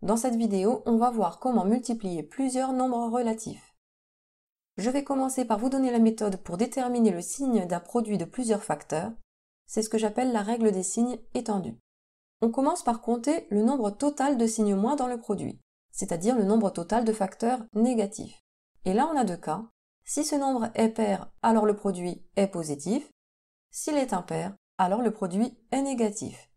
Dans cette vidéo, on va voir comment multiplier plusieurs nombres relatifs. Je vais commencer par vous donner la méthode pour déterminer le signe d'un produit de plusieurs facteurs. C'est ce que j'appelle la règle des signes étendue. On commence par compter le nombre total de signes moins dans le produit, c'est-à-dire le nombre total de facteurs négatifs. Et là, on a deux cas. Si ce nombre est pair, alors le produit est positif. S'il est impair, alors le produit est négatif.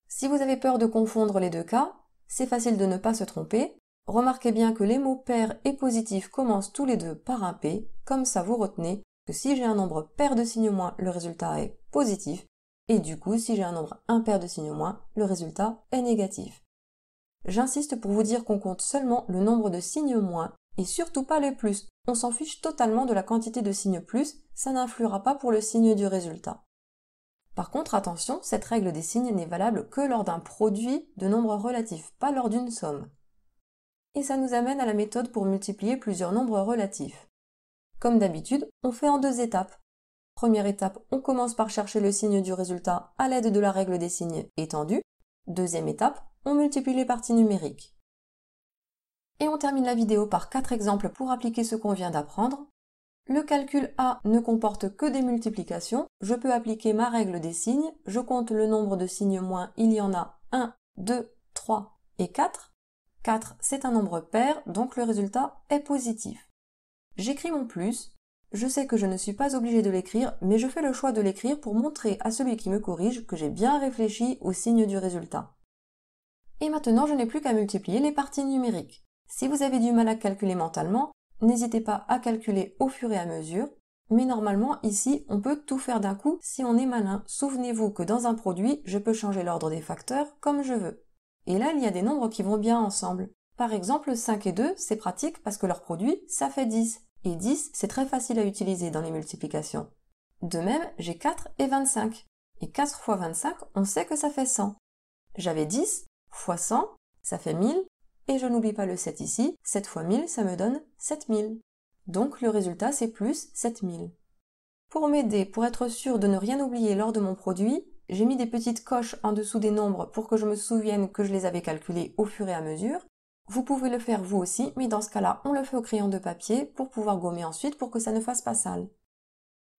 Si vous avez peur de confondre les deux cas, c'est facile de ne pas se tromper. Remarquez bien que les mots pair et positif commencent tous les deux par un P, comme ça vous retenez que si j'ai un nombre pair de signes moins, le résultat est positif, et du coup si j'ai un nombre impair de signes moins, le résultat est négatif. J'insiste pour vous dire qu'on compte seulement le nombre de signes moins, et surtout pas les plus. On s'en fiche totalement de la quantité de signes plus, ça n'influera pas pour le signe du résultat. Par contre, attention, cette règle des signes n'est valable que lors d'un produit de nombres relatifs, pas lors d'une somme. Et ça nous amène à la méthode pour multiplier plusieurs nombres relatifs. Comme d'habitude, on fait en deux étapes. Première étape, on commence par chercher le signe du résultat à l'aide de la règle des signes étendue. Deuxième étape, on multiplie les parties numériques. Et on termine la vidéo par 4 exemples pour appliquer ce qu'on vient d'apprendre. Le calcul A ne comporte que des multiplications. Je peux appliquer ma règle des signes. Je compte le nombre de signes moins. Il y en a 1, 2, 3 et 4. 4, c'est un nombre pair, donc le résultat est positif. J'écris mon plus. Je sais que je ne suis pas obligée de l'écrire, mais je fais le choix de l'écrire pour montrer à celui qui me corrige que j'ai bien réfléchi au signe du résultat. Et maintenant, je n'ai plus qu'à multiplier les parties numériques. Si vous avez du mal à calculer mentalement, n'hésitez pas à calculer au fur et à mesure, mais normalement ici on peut tout faire d'un coup si on est malin. Souvenez-vous que dans un produit, je peux changer l'ordre des facteurs comme je veux. Et là il y a des nombres qui vont bien ensemble. Par exemple 5 et 2 c'est pratique parce que leur produit ça fait 10. Et 10 c'est très facile à utiliser dans les multiplications. De même j'ai 4 et 25. Et 4 fois 25 on sait que ça fait 100. J'avais 10 fois 100 ça fait 1000. Et je n'oublie pas le 7 ici, 7 fois 1000, ça me donne 7000. Donc le résultat c'est plus 7000. Pour m'aider, pour être sûr de ne rien oublier lors de mon produit, j'ai mis des petites coches en dessous des nombres pour que je me souvienne que je les avais calculés au fur et à mesure. Vous pouvez le faire vous aussi, mais dans ce cas-là, on le fait au crayon de papier pour pouvoir gommer ensuite pour que ça ne fasse pas sale.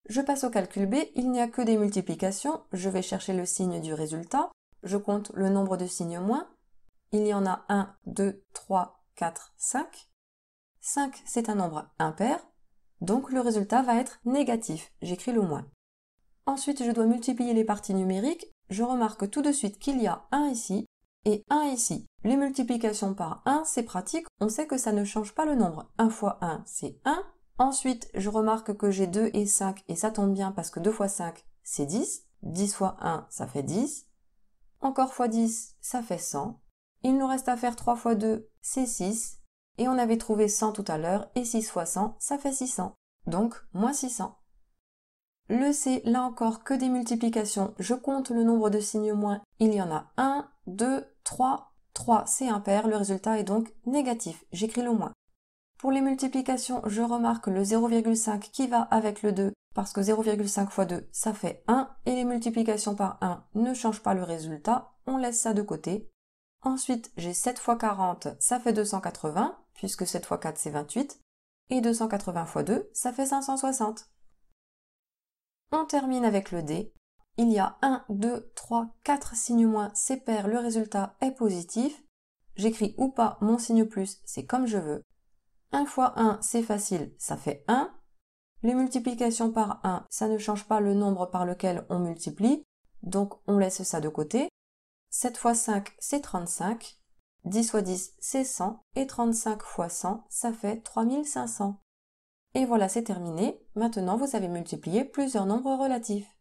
Je passe au calcul B, il n'y a que des multiplications, je vais chercher le signe du résultat, je compte le nombre de signes moins. Il y en a 1, 2, 3, 4, 5. 5, c'est un nombre impair, donc le résultat va être négatif. J'écris le moins. Ensuite, je dois multiplier les parties numériques. Je remarque tout de suite qu'il y a 1 ici et 1 ici. Les multiplications par 1, c'est pratique. On sait que ça ne change pas le nombre. 1 fois 1, c'est 1. Ensuite, je remarque que j'ai 2 et 5 et ça tombe bien parce que 2 fois 5, c'est 10. 10 fois 1, ça fait 10. Encore fois 10, ça fait 100. Il nous reste à faire 3 fois 2, c'est 6. Et on avait trouvé 100 tout à l'heure, et 6 fois 100, ça fait 600. Donc, moins 600. Le C, là encore, que des multiplications. Je compte le nombre de signes moins. Il y en a 1, 2, 3. 3, c'est impair, le résultat est donc négatif. J'écris le moins. Pour les multiplications, je remarque le 0,5 qui va avec le 2, parce que 0,5 fois 2, ça fait 1, et les multiplications par 1 ne changent pas le résultat. On laisse ça de côté. Ensuite, j'ai 7 fois 40, ça fait 280, puisque 7 fois 4 c'est 28, et 280 fois 2, ça fait 560. On termine avec le D. Il y a 1, 2, 3, 4 signes moins, c'est pair, le résultat est positif. J'écris ou pas mon signe plus, c'est comme je veux. 1 fois 1, c'est facile, ça fait 1. Les multiplications par 1, ça ne change pas le nombre par lequel on multiplie, donc on laisse ça de côté. 7 fois 5, c'est 35. 10 fois 10, c'est 100. Et 35 fois 100, ça fait 3500. Et voilà, c'est terminé. Maintenant, vous avez multiplié plusieurs nombres relatifs.